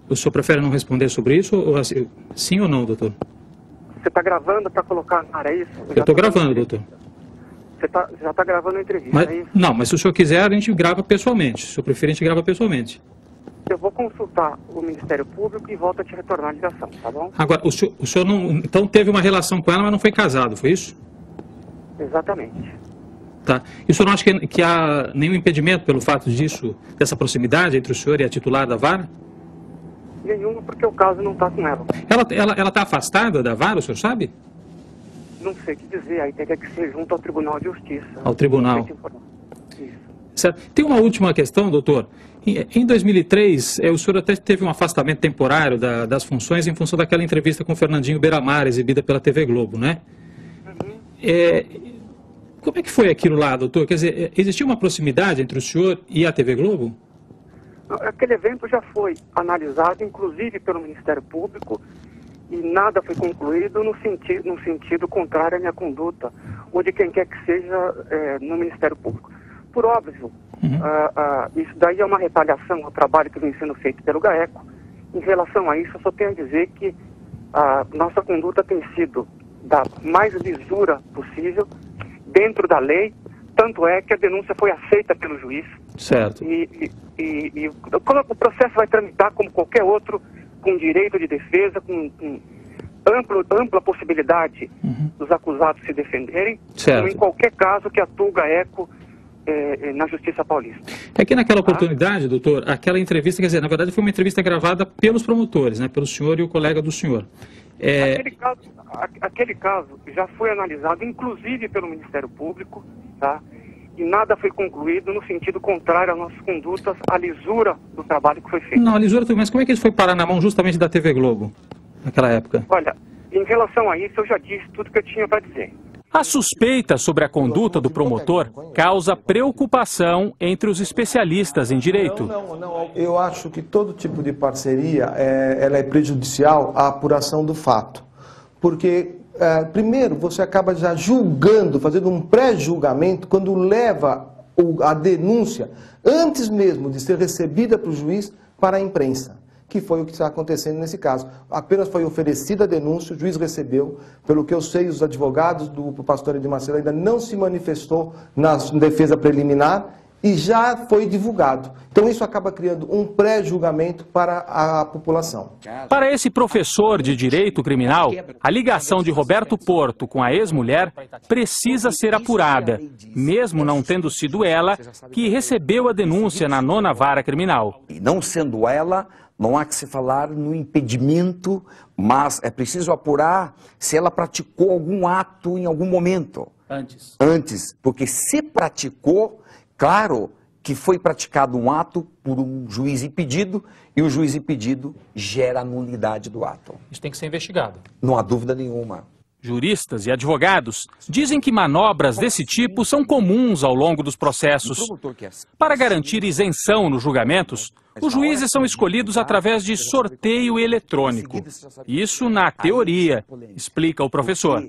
O senhor prefere não responder sobre isso? Ou assim, sim ou não, doutor? Você está gravando para colocar na área, é isso? Eu estou gravando, doutor. Você já está gravando a entrevista, Mas, é isso? não, mas se o senhor quiser, a gente grava pessoalmente. Se o senhor preferir, a gente grava pessoalmente. Eu vou consultar o Ministério Público e volto a te retornar a ligação, tá bom? Agora, o senhor não, então teve uma relação com ela, mas não foi casado, foi isso? Exatamente. Tá. E o senhor não acha que há nenhum impedimento pelo fato disso, dessa proximidade entre o senhor e a titular da vara? Nenhuma, porque o caso não está com ela. Ela está afastada da vara, o senhor sabe? Não sei o que dizer, aí teria que ser junto ao Tribunal de Justiça. Ao tribunal. Não sei te informar. Isso. Certo. Tem uma última questão, doutor. Em 2003, o senhor até teve um afastamento temporário das funções em função daquela entrevista com o Fernandinho Beiramar, exibida pela TV Globo, né? Como é que foi aquilo lá, doutor? Quer dizer, existia uma proximidade entre o senhor e a TV Globo? Aquele evento já foi analisado, inclusive pelo Ministério Público, e nada foi concluído no sentido contrário à minha conduta, ou de quem quer que seja no Ministério Público. Por óbvio, isso daí é uma retaliação ao trabalho que vem sendo feito pelo GAECO. Em relação a isso, eu só tenho a dizer que a nossa conduta tem sido da mais lisura possível, dentro da lei, tanto é que a denúncia foi aceita pelo juiz. Certo. E o processo vai tramitar como qualquer outro, com direito de defesa, com ampla possibilidade dos acusados se defenderem, como em qualquer caso que atua o GAECO na Justiça Paulista. É que naquela oportunidade, doutor, aquela entrevista, quer dizer, na verdade foi uma entrevista gravada pelos promotores, né, pelo senhor e o colega do senhor. Aquele caso já foi analisado, inclusive pelo Ministério Público, tá? E nada foi concluído no sentido contrário às nossas condutas, à lisura do trabalho que foi feito. Não, a lisura, mas como é que isso foi parar na mão justamente da TV Globo, naquela época? Olha, em relação a isso, eu já disse tudo que eu tinha para dizer. A suspeita sobre a conduta do promotor causa preocupação entre os especialistas em direito. Eu acho que todo tipo de parceria ela é prejudicial à apuração do fato. Porque, primeiro, você acaba já julgando, fazendo um pré-julgamento, quando leva a denúncia, antes mesmo de ser recebida para o juiz, para a imprensa. Que foi o que está acontecendo nesse caso. Apenas foi oferecida a denúncia, o juiz recebeu. Pelo que eu sei, os advogados do pastor Edir Macedo ainda não se manifestou na defesa preliminar e já foi divulgado. Então isso acaba criando um pré-julgamento para a população. Para esse professor de direito criminal, a ligação de Roberto Porto com a ex-mulher precisa ser apurada, mesmo não tendo sido ela que recebeu a denúncia na 9ª Vara Criminal. E não sendo ela, não há que se falar no impedimento, mas é preciso apurar se ela praticou algum ato em algum momento. Antes, porque se praticou, claro que foi praticado um ato por um juiz impedido e o juiz impedido gera a nulidade do ato. Isso tem que ser investigado. Não há dúvida nenhuma. Juristas e advogados dizem que manobras desse tipo são comuns ao longo dos processos. Para garantir isenção nos julgamentos, os juízes são escolhidos através de sorteio eletrônico. Isso na teoria, explica o professor.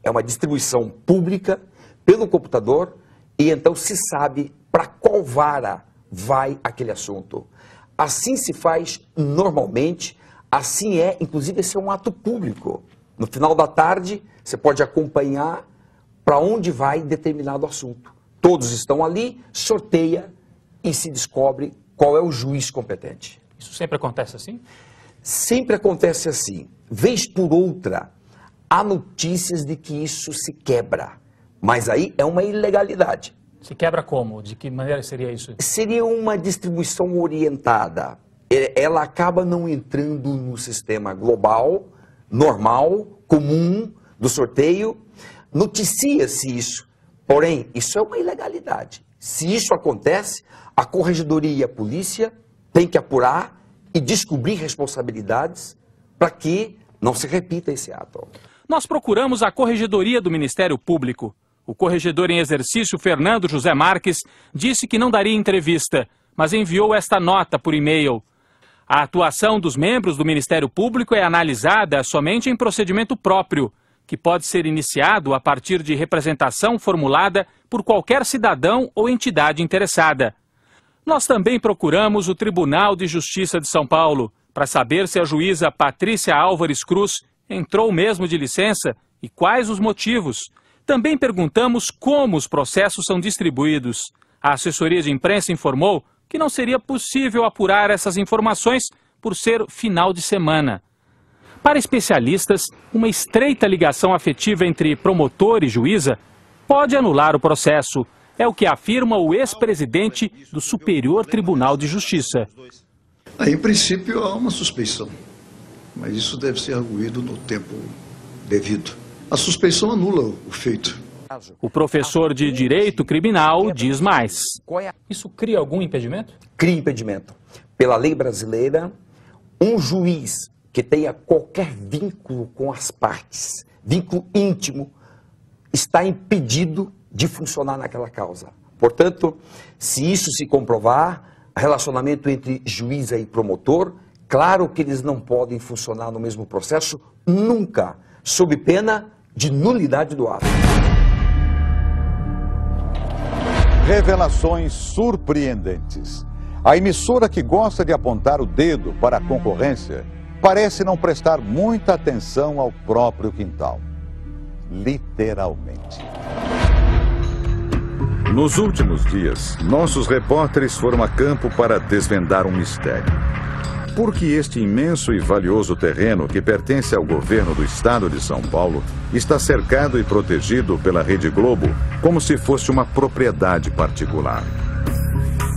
É uma distribuição pública pelo computador e então se sabe para qual vara vai aquele assunto. Assim se faz normalmente, assim inclusive esse é um ato público. No final da tarde, você pode acompanhar para onde vai determinado assunto. Todos estão ali, sorteia e se descobre qual é o juiz competente. Isso sempre acontece assim? Sempre acontece assim. Vez por outra, há notícias de que isso se quebra. Mas aí é uma ilegalidade. Se quebra como? De que maneira seria isso? Seria uma distribuição orientada. Ela acaba não entrando no sistema global, normal, comum, do sorteio. Noticia-se isso. Porém, isso é uma ilegalidade. Se isso acontece, a Corregedoria e a polícia têm que apurar e descobrir responsabilidades para que não se repita esse ato. Nós procuramos a Corregedoria do Ministério Público. O corregedor em exercício, Fernando José Marques, disse que não daria entrevista, mas enviou esta nota por e-mail. A atuação dos membros do Ministério Público é analisada somente em procedimento próprio, que pode ser iniciado a partir de representação formulada por qualquer cidadão ou entidade interessada. Nós também procuramos o Tribunal de Justiça de São Paulo, para saber se a juíza Patrícia Álvares Cruz entrou mesmo de licença e quais os motivos. Também perguntamos como os processos são distribuídos. A assessoria de imprensa informou que não seria possível apurar essas informações por ser final de semana. Para especialistas, uma estreita ligação afetiva entre promotor e juíza pode anular o processo. É o que afirma o ex-presidente do Superior Tribunal de Justiça. Em princípio, há uma suspeição, mas isso deve ser arguído no tempo devido. A suspeição anula o feito. O professor de Direito Criminal diz mais. Isso cria algum impedimento? Cria impedimento. Pela lei brasileira, um juiz que tenha qualquer vínculo com as partes, vínculo íntimo, está impedido de funcionar naquela causa. Portanto, se isso se comprovar, relacionamento entre juíza e promotor, claro que eles não podem funcionar no mesmo processo nunca, sob pena de nulidade do ato. Revelações surpreendentes. A emissora que gosta de apontar o dedo para a concorrência parece não prestar muita atenção ao próprio quintal. Literalmente. Nos últimos dias, nossos repórteres foram a campo para desvendar um mistério. Por que este imenso e valioso terreno que pertence ao governo do estado de São Paulo está cercado e protegido pela Rede Globo como se fosse uma propriedade particular?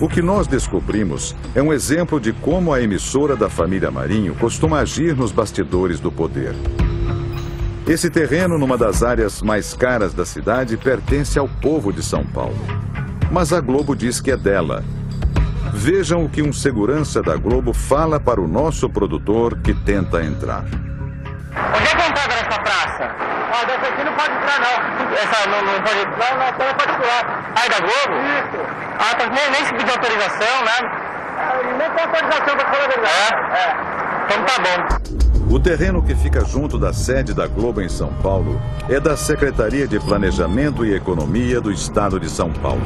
O que nós descobrimos é um exemplo de como a emissora da família Marinho costuma agir nos bastidores do poder. Esse terreno, numa das áreas mais caras da cidade, pertence ao povo de São Paulo. Mas a Globo diz que é dela. Vejam o que um segurança da Globo fala para o nosso produtor que tenta entrar. Onde é que entrava nessa praça? Ó, dessa aqui não pode entrar, não. Essa não pode entrar, não, é particular. Ah, é da Globo? Isso. Ah, tá, nem se pediu autorização, né? Nem tem autorização pra falar a verdade. Então tá bom. O terreno que fica junto da sede da Globo em São Paulo é da Secretaria de Planejamento e Economia do Estado de São Paulo.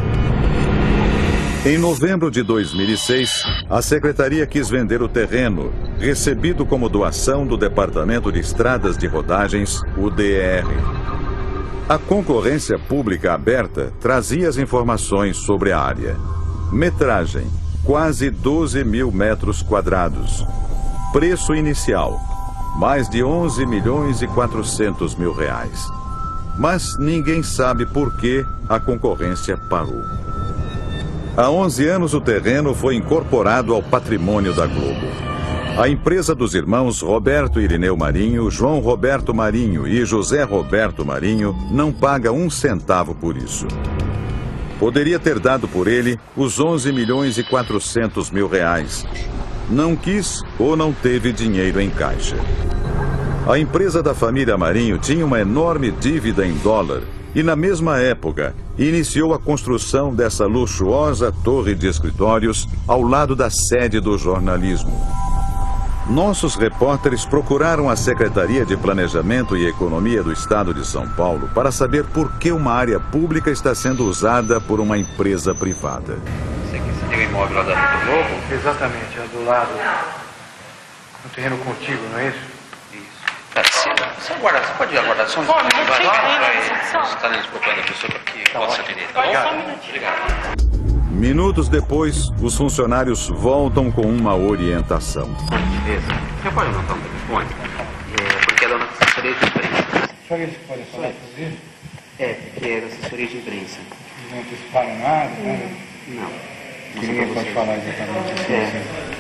Em novembro de 2006, a Secretaria quis vender o terreno, recebido como doação do Departamento de Estradas de Rodagens, o DER. A concorrência pública aberta trazia as informações sobre a área. Metragem, quase 12 mil metros quadrados. Preço inicial, mais de 11 milhões e 400 mil reais. Mas ninguém sabe por que a concorrência parou. Há 11 anos o terreno foi incorporado ao patrimônio da Globo. A empresa dos irmãos Roberto Irineu Marinho, João Roberto Marinho e José Roberto Marinho não paga um centavo por isso. Poderia ter dado por ele os 11 milhões e 400 mil reais. Não quis ou não teve dinheiro em caixa. A empresa da família Marinho tinha uma enorme dívida em dólar e, na mesma época, iniciou a construção dessa luxuosa torre de escritórios ao lado da sede do jornalismo. Nossos repórteres procuraram a Secretaria de Planejamento e Economia do Estado de São Paulo para saber por que uma área pública está sendo usada por uma empresa privada. Você tem o imóvel lá da Rede Globo? Exatamente, é do lado, no terreno contíguo, não é isso? Você pode aguardar só um minuto? Você está desculpando a pessoa para que possa atender. Obrigado. Minutos depois, os funcionários voltam com uma orientação. Você pode anotar um telefone? Porque é da assessoria de imprensa. Só isso que pode falar sobre isso? Porque é da assessoria de imprensa. Não anteciparam nada? Não. Ninguém pode falar exatamente.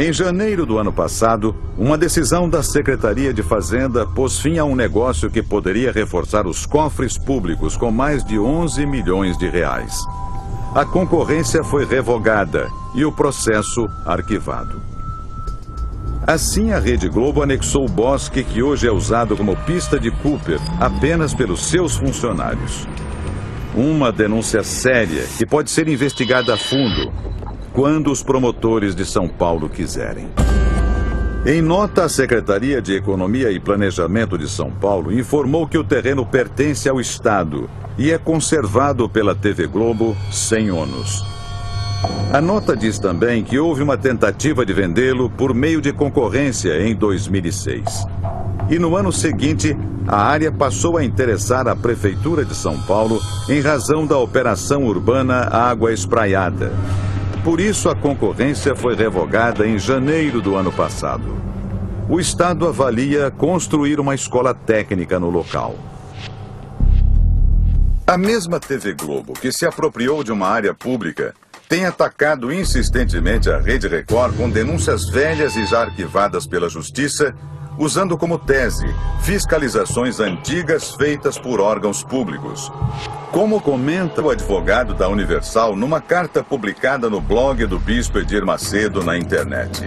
Em janeiro do ano passado, uma decisão da Secretaria de Fazenda pôs fim a um negócio que poderia reforçar os cofres públicos com mais de 11 milhões de reais. A concorrência foi revogada e o processo arquivado. Assim, a Rede Globo anexou o bosque que hoje é usado como pista de Cooper apenas pelos seus funcionários. Uma denúncia séria que pode ser investigada a fundo quando os promotores de São Paulo quiserem. Em nota, a Secretaria de Economia e Planejamento de São Paulo informou que o terreno pertence ao Estado e é conservado pela TV Globo sem ônus. A nota diz também que houve uma tentativa de vendê-lo por meio de concorrência em 2006. E no ano seguinte, a área passou a interessar a Prefeitura de São Paulo em razão da Operação Urbana Água Espraiada. Por isso, a concorrência foi revogada em janeiro do ano passado. O Estado avalia construir uma escola técnica no local. A mesma TV Globo, que se apropriou de uma área pública, tem atacado insistentemente a Rede Record com denúncias velhas e já arquivadas pela Justiça, usando como tese fiscalizações antigas feitas por órgãos públicos. Como comenta o advogado da Universal numa carta publicada no blog do Bispo Edir Macedo na internet.